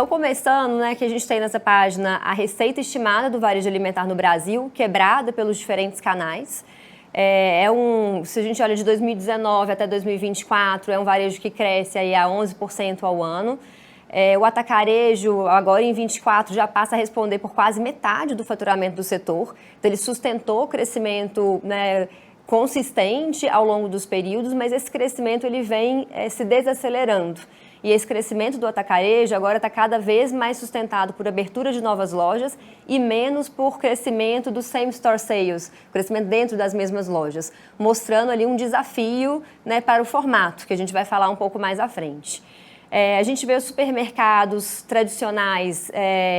Então, começando, né, que a gente tem nessa página a receita estimada do varejo alimentar no Brasil, quebrada pelos diferentes canais. Se a gente olha de 2019 até 2024, é um varejo que cresce aí a 11% ao ano. O atacarejo, agora em 24, já passa a responder por quase metade do faturamento do setor. Então, ele sustentou o crescimento, né, consistente ao longo dos períodos, mas esse crescimento ele vem se desacelerando. E esse crescimento do atacarejo agora está cada vez mais sustentado por abertura de novas lojas e menos por crescimento do same store sales, crescimento dentro das mesmas lojas, mostrando ali um desafio, né, para o formato, que a gente vai falar um pouco mais à frente. A gente vê os supermercados tradicionais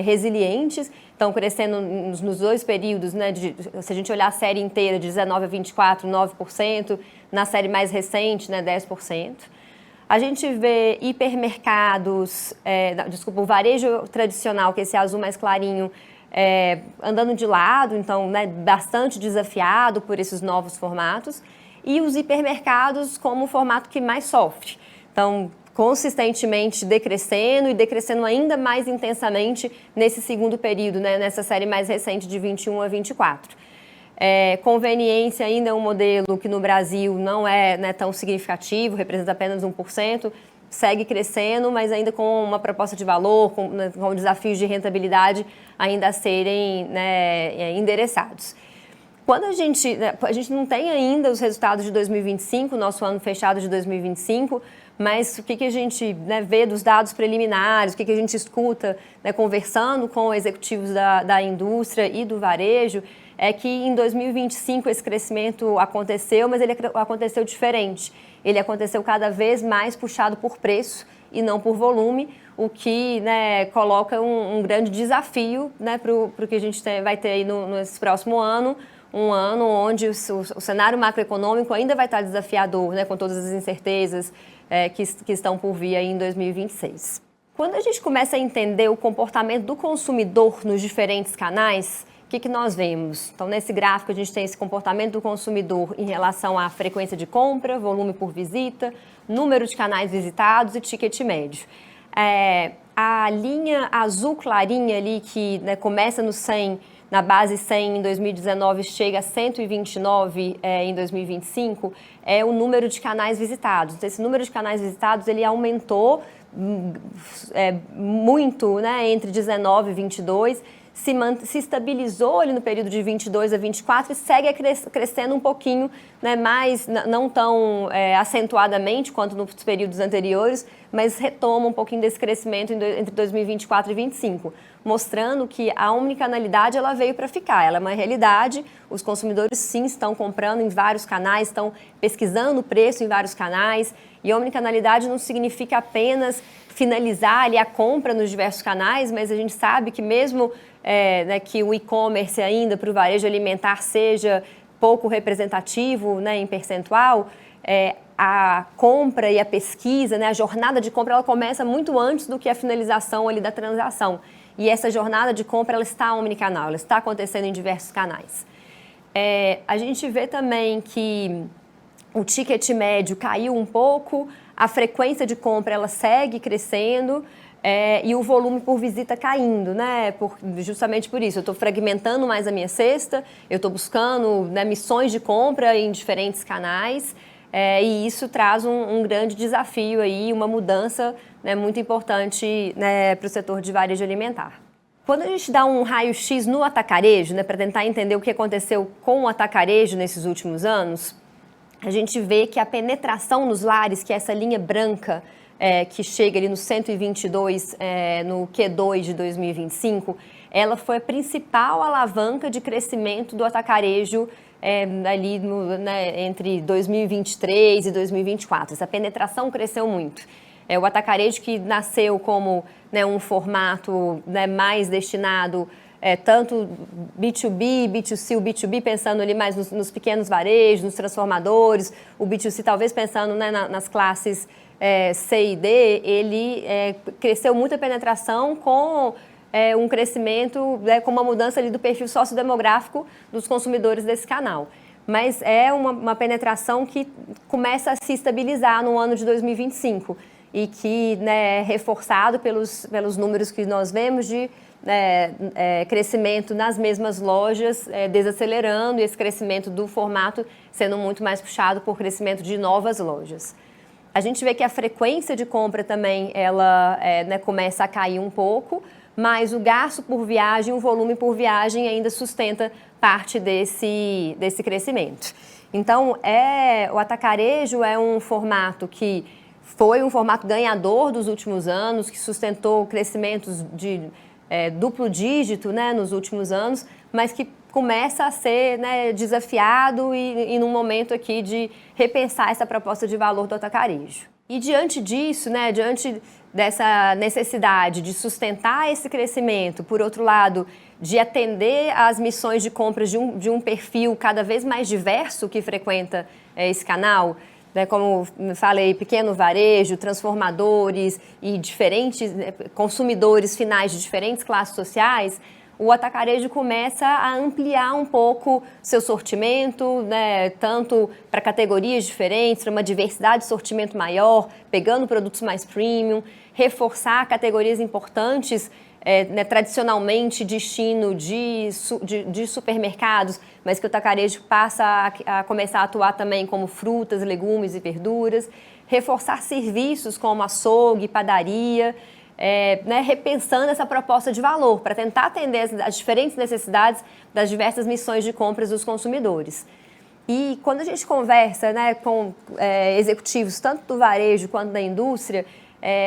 resilientes, estão crescendo nos dois períodos, né, se a gente olhar a série inteira, de 19 a 24, 9%, na série mais recente, né, 10%. A gente vê hipermercados, o varejo tradicional, que é esse azul mais clarinho, andando de lado, então, né, bastante desafiado por esses novos formatos, e os hipermercados como o formato que mais sofre. Então, consistentemente decrescendo e decrescendo ainda mais intensamente nesse segundo período, né, nessa série mais recente de 21 a 24. Conveniência ainda é um modelo que no Brasil não é, né, tão significativo, representa apenas 1%, segue crescendo, mas ainda com uma proposta de valor, com desafios de rentabilidade ainda a serem, né, endereçados. Quando a gente não tem ainda os resultados de 2025, nosso ano fechado de 2025, mas o que a gente, né, vê dos dados preliminares, o que a gente escuta, né, conversando com executivos da indústria e do varejo, é que em 2025 esse crescimento aconteceu, mas ele aconteceu diferente. Ele aconteceu cada vez mais puxado por preço e não por volume, o que, né, coloca um grande desafio, né, para o que a gente vai ter aí nesse próximo ano, um ano onde o cenário macroeconômico ainda vai estar desafiador, né, com todas as incertezas que estão por vir aí em 2026. Quando a gente começa a entender o comportamento do consumidor nos diferentes canais, o que nós vemos? Então, nesse gráfico, a gente tem esse comportamento do consumidor em relação à frequência de compra, volume por visita, número de canais visitados e ticket médio. A linha azul clarinha ali, que, né, começa no 100, na base 100 em 2019, chega a 129 em 2025, é o número de canais visitados. Então, esse número de canais visitados ele aumentou muito, né, entre 19 e 22, se estabilizou ali no período de 22 a 24 e segue crescendo um pouquinho, né, mais, não tão acentuadamente quanto nos períodos anteriores, mas retoma um pouquinho desse crescimento entre 2024 e 2025, mostrando que a omnicanalidade ela veio para ficar, ela é uma realidade, os consumidores sim estão comprando em vários canais, estão pesquisando o preço em vários canais, e a omnicanalidade não significa apenas finalizar ali a compra nos diversos canais, mas a gente sabe que mesmo né, que o e-commerce ainda para o varejo alimentar seja pouco representativo, né, em percentual, a compra e a pesquisa, né, a jornada de compra, ela começa muito antes do que a finalização ali da transação. E essa jornada de compra ela está omnicanal, ela está acontecendo em diversos canais. A gente vê também que o ticket médio caiu um pouco, a frequência de compra ela segue crescendo e o volume por visita caindo, né? Justamente por isso, eu estou fragmentando mais a minha cesta, eu estou buscando, né, missões de compra em diferentes canais e isso traz um grande desafio aí, uma mudança, né, muito importante, né, para o setor de varejo alimentar. Quando a gente dá um raio-x no atacarejo, né, para tentar entender o que aconteceu com o atacarejo nesses últimos anos, a gente vê que a penetração nos lares, que é essa linha branca que chega ali no 122, no Q2 de 2025, ela foi a principal alavanca de crescimento do atacarejo ali né, entre 2023 e 2024. Essa penetração cresceu muito. O atacarejo que nasceu como, né, um formato, né, mais destinado tanto B2B, B2C, o B2B pensando ali mais nos pequenos varejos, nos transformadores, o B2C talvez pensando, né, nas classes C e D, ele cresceu muito a penetração com um crescimento, com uma mudança ali do perfil sociodemográfico dos consumidores desse canal. Mas é uma penetração que começa a se estabilizar no ano de 2025. e que, né, é reforçado pelos números que nós vemos de crescimento nas mesmas lojas, desacelerando, e esse crescimento do formato sendo muito mais puxado por crescimento de novas lojas. A gente vê que a frequência de compra também ela começa a cair um pouco, mas o gasto por viagem, o volume por viagem ainda sustenta parte desse crescimento. Então, o atacarejo é um formato que foi um formato ganhador dos últimos anos, que sustentou crescimentos de duplo dígito, né, nos últimos anos, mas que começa a ser, né, desafiado e num momento aqui de repensar essa proposta de valor do atacarejo. E diante disso, né, diante dessa necessidade de sustentar esse crescimento, por outro lado, de atender às missões de compras de um perfil cada vez mais diverso que frequenta esse canal, né, como falei, pequeno varejo, transformadores e diferentes consumidores finais de diferentes classes sociais, o atacarejo começa a ampliar um pouco seu sortimento, né, tanto para categorias diferentes, para uma diversidade de sortimento maior, pegando produtos mais premium, reforçar categorias importantes, né, tradicionalmente destino de supermercados, mas que o atacarejo passa a começar a atuar também como frutas, legumes e verduras, reforçar serviços como açougue, padaria, né, repensando essa proposta de valor para tentar atender as diferentes necessidades das diversas missões de compras dos consumidores. E quando a gente conversa, né, com executivos tanto do varejo quanto da indústria,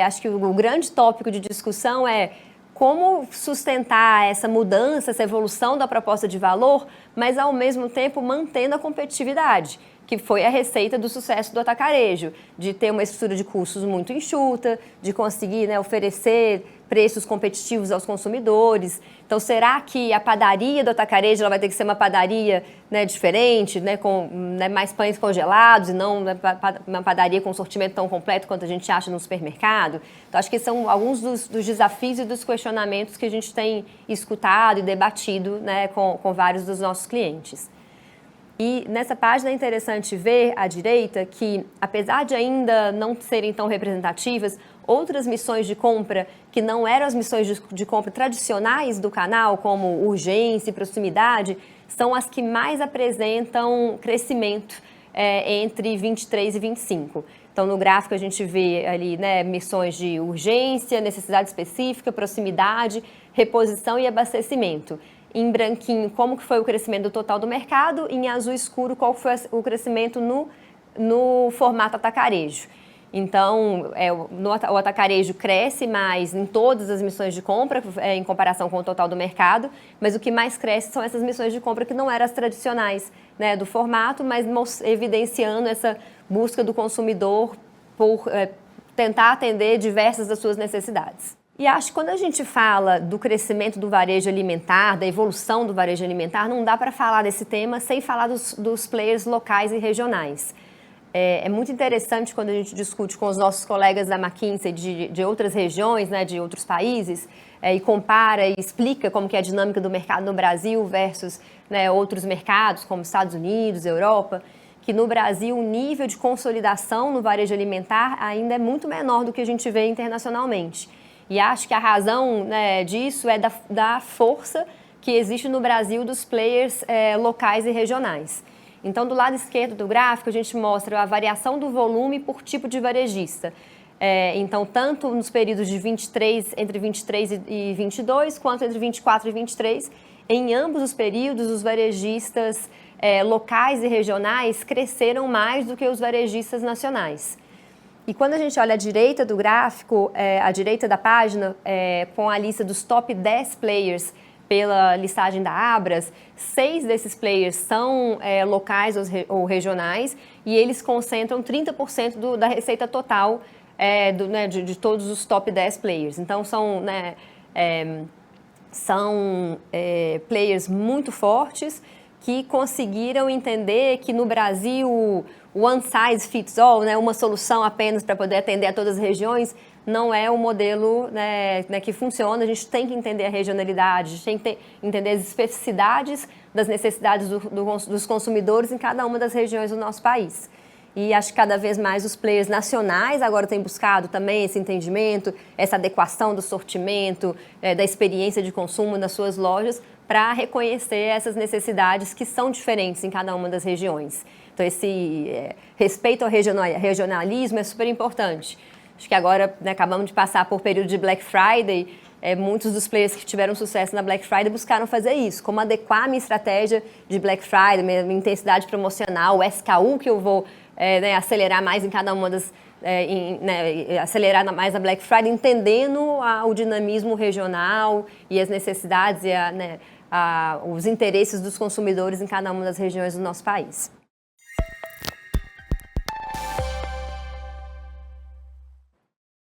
acho que o grande tópico de discussão é como sustentar essa mudança, essa evolução da proposta de valor, mas ao mesmo tempo mantendo a competitividade, que foi a receita do sucesso do atacarejo, de ter uma estrutura de custos muito enxuta, de conseguir, né, oferecer preços competitivos aos consumidores. Então, será que a padaria do atacarejo ela vai ter que ser uma padaria, né, diferente, né, com, né, mais pães congelados e não, né, uma padaria com um sortimento tão completo quanto a gente acha no supermercado? Então, acho que são alguns dos desafios e dos questionamentos que a gente tem escutado e debatido, né, com vários dos nossos clientes. E nessa página é interessante ver à direita que, apesar de ainda não serem tão representativas, outras missões de compra que não eram as missões de compra tradicionais do canal, como urgência e proximidade, são as que mais apresentam crescimento entre 23 e 25. Então, no gráfico a gente vê ali, né, missões de urgência, necessidade específica, proximidade, reposição e abastecimento. Em branquinho, como que foi o crescimento do total do mercado, em azul escuro, qual foi o crescimento no formato atacarejo. Então, o atacarejo cresce mais em todas as missões de compra, em comparação com o total do mercado, mas o que mais cresce são essas missões de compra que não eram as tradicionais, né, do formato, mas evidenciando essa busca do consumidor por tentar atender diversas das suas necessidades. E acho que quando a gente fala do crescimento do varejo alimentar, da evolução do varejo alimentar, não dá para falar desse tema sem falar dos players locais e regionais. É muito interessante quando a gente discute com os nossos colegas da McKinsey de outras regiões, né, de outros países, e compara e explica como que é a dinâmica do mercado no Brasil versus, né, outros mercados como Estados Unidos, Europa, que no Brasil o nível de consolidação no varejo alimentar ainda é muito menor do que a gente vê internacionalmente. E acho que a razão, né, disso é da força que existe no Brasil dos players locais e regionais. Então, do lado esquerdo do gráfico, a gente mostra a variação do volume por tipo de varejista. Então, tanto nos períodos de entre 23 e 22, quanto entre 24 e 23, em ambos os períodos, os varejistas locais e regionais cresceram mais do que os varejistas nacionais. E quando a gente olha à direita do gráfico, à direita da página, com a lista dos top 10 players pela listagem da Abras, 6 desses players são locais ou regionais e eles concentram 30% da receita total de todos os top 10 players. Então, são players muito fortes que conseguiram entender que no Brasil one size fits all, né, uma solução apenas para poder atender a todas as regiões, não é um modelo que funciona. A gente tem que entender a regionalidade, a gente tem que entender as especificidades das necessidades dos consumidores em cada uma das regiões do nosso país. E acho que cada vez mais os players nacionais agora têm buscado também esse entendimento, essa adequação do sortimento, da experiência de consumo nas suas lojas, para reconhecer essas necessidades que são diferentes em cada uma das regiões. Então, esse respeito ao regionalismo é super importante. Acho que agora, né, acabamos de passar por período de Black Friday, muitos dos players que tiveram sucesso na Black Friday buscaram fazer isso, como adequar a minha estratégia de Black Friday, minha intensidade promocional, o SKU que eu vou acelerar mais em cada uma das... acelerar mais na Black Friday, entendendo o dinamismo regional e as necessidades e os interesses dos consumidores em cada uma das regiões do nosso país.